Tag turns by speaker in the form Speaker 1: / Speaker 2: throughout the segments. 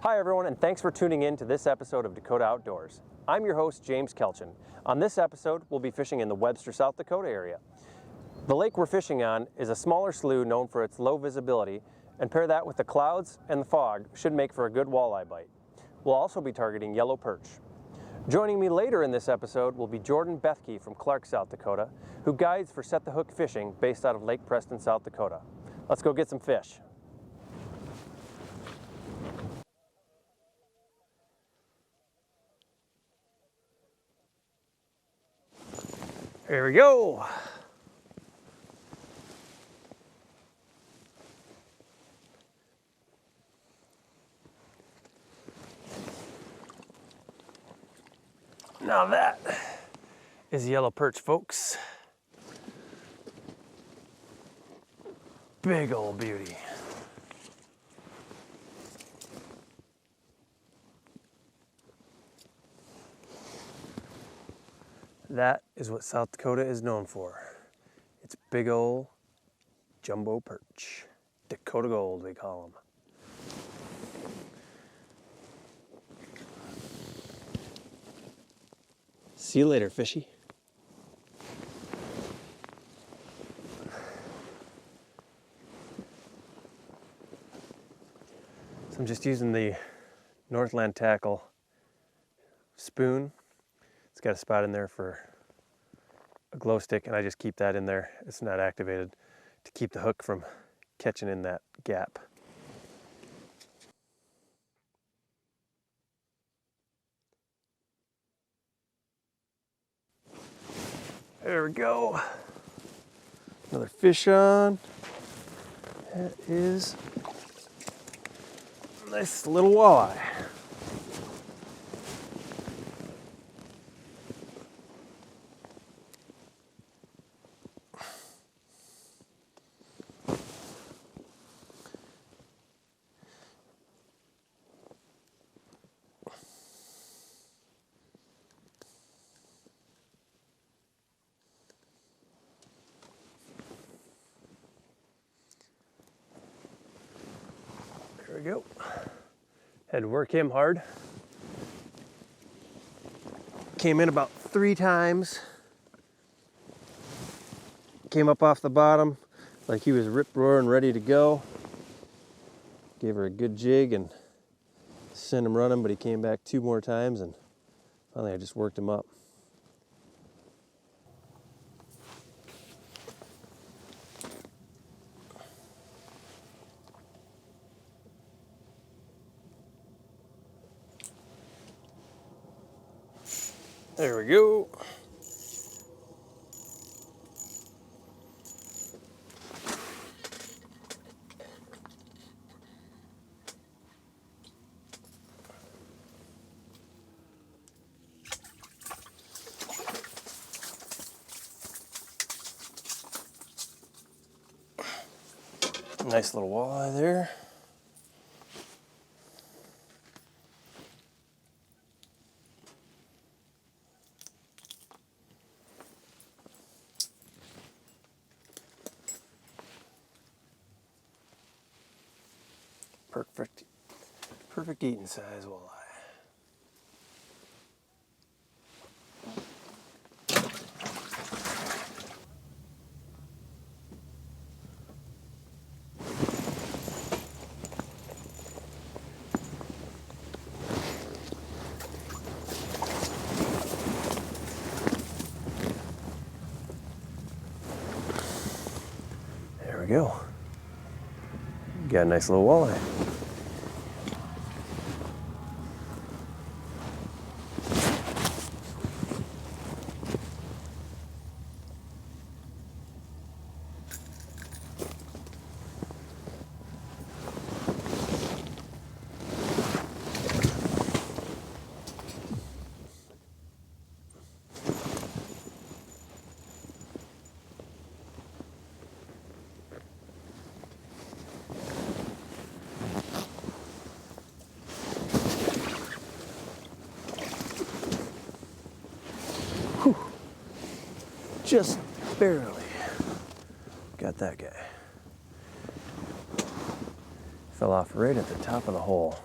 Speaker 1: Hi everyone, and thanks for tuning in to this episode of Dacotah Outdoors. I'm your host, James Kelchin. On this episode, we'll be fishing in the Webster, South Dakota area. The lake we're fishing on is a smaller slough known for its low visibility, and pair that with the clouds and the fog should make for a good walleye bite. We'll also be targeting yellow perch. Joining me later in this episode will be Jordan Bethke from Clark, South Dakota, who guides for Set the Hook Fishing based out of Lake Preston, South Dakota. Let's go get some fish. Here we go. Now that is yellow perch, folks. Big old beauty. That is what South Dakota is known for. It's big old jumbo perch. Dakota gold, we call them. See you later, fishy. So I'm just using the Northland tackle spoon. It's got a spot in there for a glow stick, and I just keep that in there. It's not activated to keep the hook from catching in that gap. There we go. Another fish on. That is a nice little walleye. There we go. Had to work him hard. Came in about 3 times. Came up off the bottom like he was rip-roaring ready to go. Gave her a good jig and sent him running, but he came back 2 more times, and finally I just worked him up. There we go. Nice little walleye there. Perfect eating size walleye. There we go. Got a nice little walleye. Just barely got that guy. Fell off right at the top of the hole.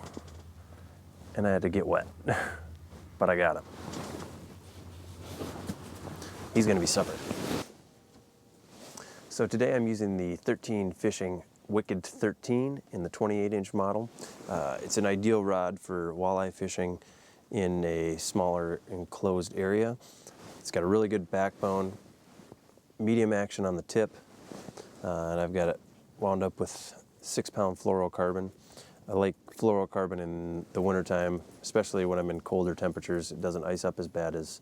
Speaker 1: and I had to get wet, but I got him. He's gonna be supper. So today I'm using the 13 Fishing Wicked 13 in the 28-inch model. It's an ideal rod for walleye fishing in a smaller enclosed area. It's got a really good backbone, medium action on the tip, and I've got it wound up with 6-pound fluorocarbon. I like fluorocarbon in the wintertime, especially when I'm in colder temperatures. It doesn't ice up as bad as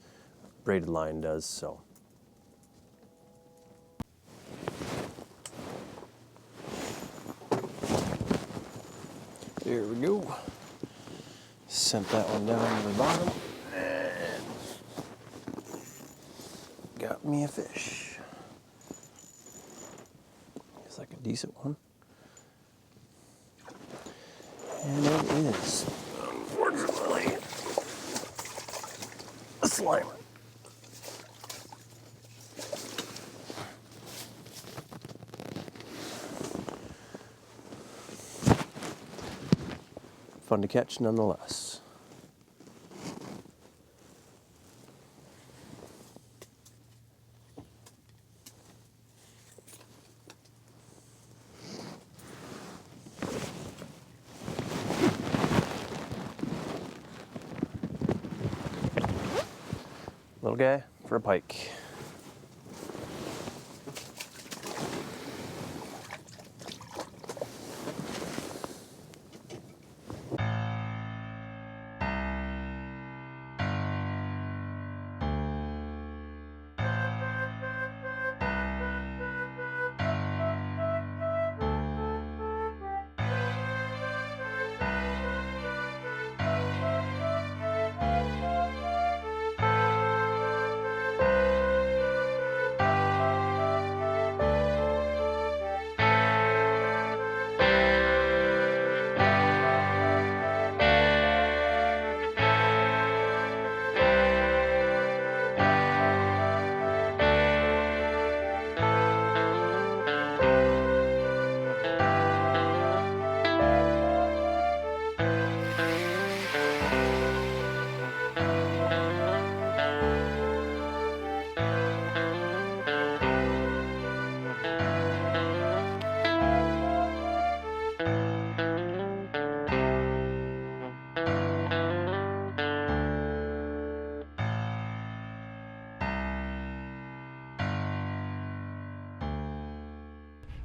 Speaker 1: braided line does. So. There we go. Sent that one down to the bottom and got me a fish. It's like a decent one. And it is, unfortunately, a slimer. Fun to catch nonetheless. Little guy for a pike.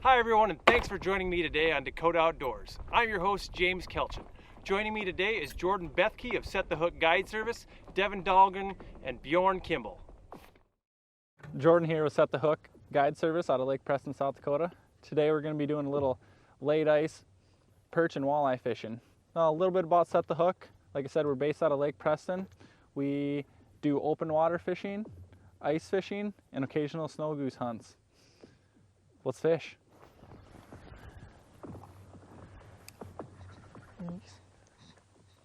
Speaker 1: Hi everyone, and thanks for joining me today on Dacotah Outdoors. I'm your host, James Kelchin. Joining me today is Jordan Bethke of Set the Hook Guide Service, Devin Dahlgren, and Bjorn Kimball.
Speaker 2: Jordan here with Set the Hook Guide Service out of Lake Preston, South Dakota. Today we're going to be doing a little late ice perch and walleye fishing. Now, a little bit about Set the Hook. Like I said, we're based out of Lake Preston. We do open water fishing, ice fishing, and occasional snow goose hunts. Let's fish.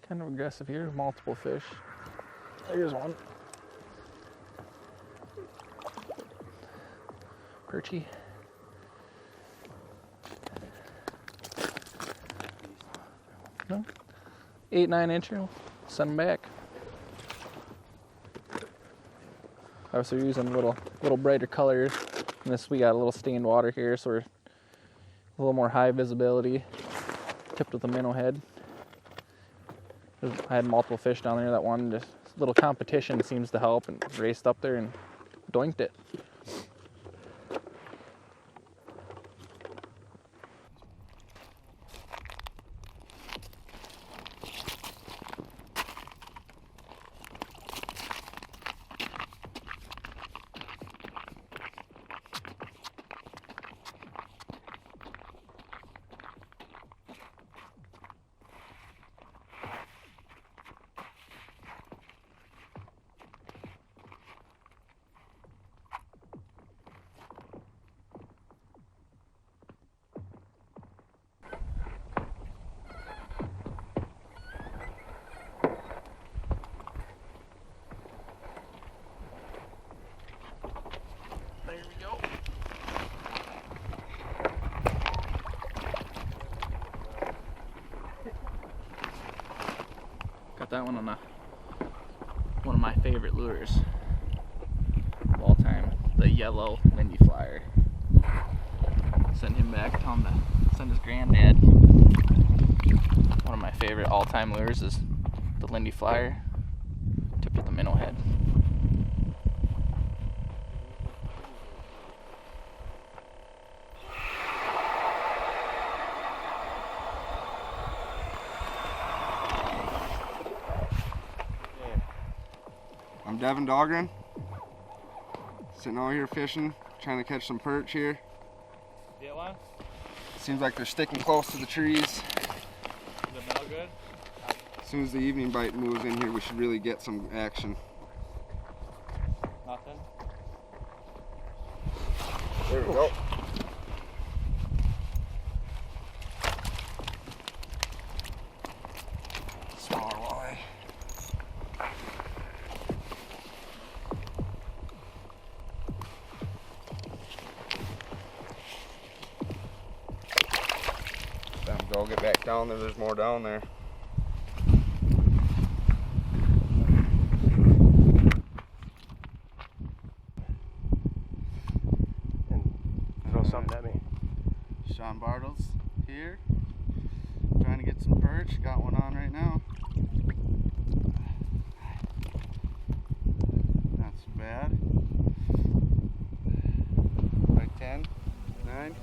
Speaker 2: Kind of aggressive here, multiple fish. Here's one. Perchy. No? 8-9 incher. Send them back. Obviously, we're using a little brighter colors. And this, we got a little stained water here, so we're a little more high visibility. Tipped with a minnow head. I had multiple fish down there. That one, just a little competition seems to help, and raced up there and doinked it. that one on one of my favorite lures of all time, the yellow Lindy Flyer. Send him back, tell him to send his granddad. One of my favorite all-time lures is the Lindy Flyer, tipped with a minnow head.
Speaker 3: I'm Devin Dahlgren, sitting out here fishing, trying to catch some perch here.
Speaker 2: Get one?
Speaker 3: Seems like they're sticking close to the trees.
Speaker 2: Is the minnow good?
Speaker 3: As soon as the evening bite moves in here, we should really get some action.
Speaker 2: Nothing?
Speaker 3: There we go. Smaller walleye. Let them go, get back down there, there's more down there.
Speaker 1: Throw something at me.
Speaker 3: Sean Bartles here, trying to get some perch. Got one on right now. Not so bad. Like 10, 9.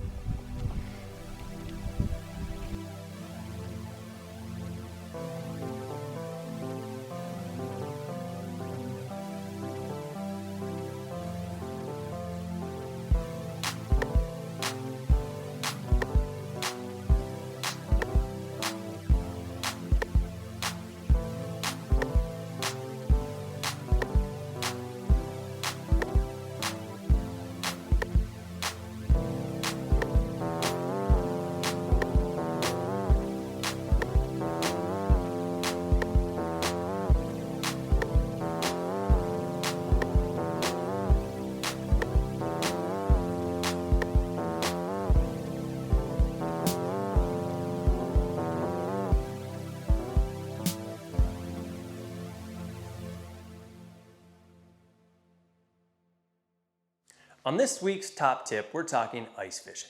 Speaker 1: On this week's top tip, we're talking ice fishing.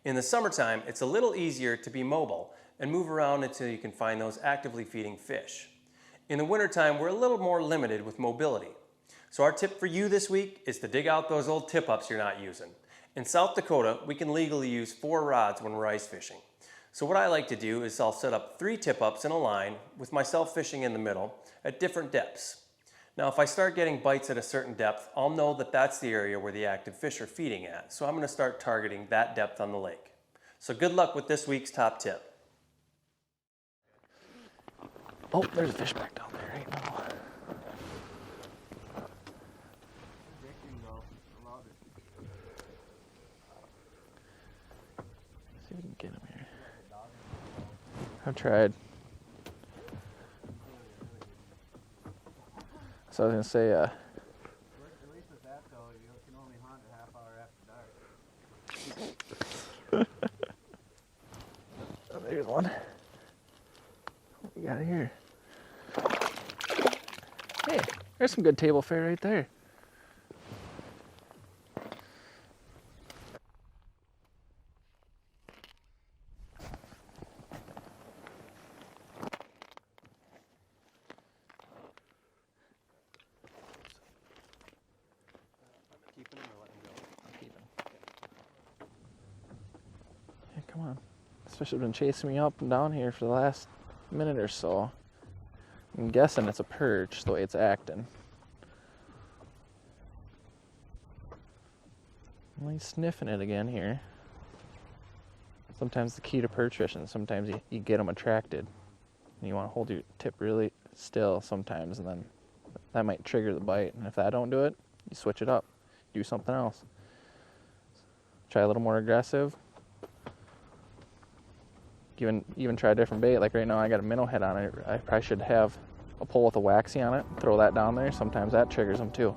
Speaker 1: In the summertime, it's a little easier to be mobile and move around until you can find those actively feeding fish. In the wintertime, we're a little more limited with mobility. So our tip for you this week is to dig out those old tip-ups you're not using. In South Dakota, we can legally use 4 rods when we're ice fishing. So what I like to do is I'll set up 3 tip-ups in a line with myself fishing in the middle at different depths. Now, if I start getting bites at a certain depth, I'll know that that's the area where the active fish are feeding at. So I'm going to start targeting that depth on the lake. So good luck with this week's top tip.
Speaker 2: Oh, there's a fish back down there right now. See if we can get him here. I've tried. So I was gonna say,
Speaker 3: At least with that though, you can only hunt a half hour after dark.
Speaker 2: oh, there's one. What we got here? Hey, there's some good table fare right there. Yeah, come on. This fish has been chasing me up and down here for the last minute or so. I'm guessing it's a perch, the way it's acting. Well, he's sniffing it again here. Sometimes the key to perch fishing, sometimes you get them attracted. And you want to hold your tip really still sometimes, and then that might trigger the bite. And if that don't do it, you switch it up. Do something else. Try a little more aggressive. Even try a different bait. Like right now I got a minnow head on it. I probably should have a pole with a waxy on it. Throw that down there. Sometimes that triggers them too.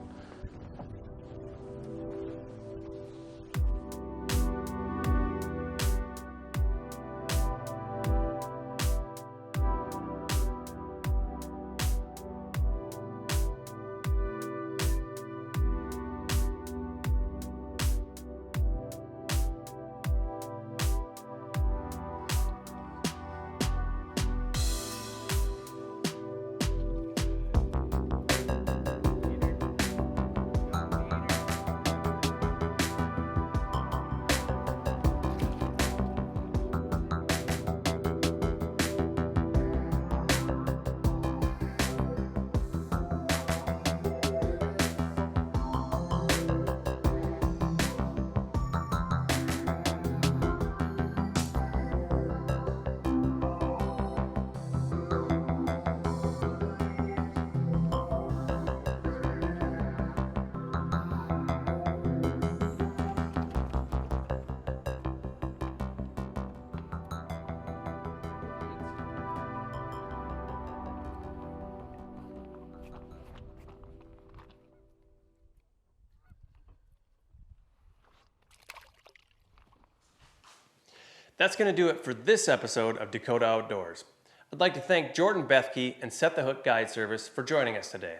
Speaker 1: That's going to do it for this episode of Dacotah Outdoors. I'd like to thank Jordan Bethke and Set the Hook Guide Service for joining us today.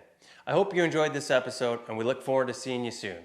Speaker 1: I hope you enjoyed this episode, and we look forward to seeing you soon.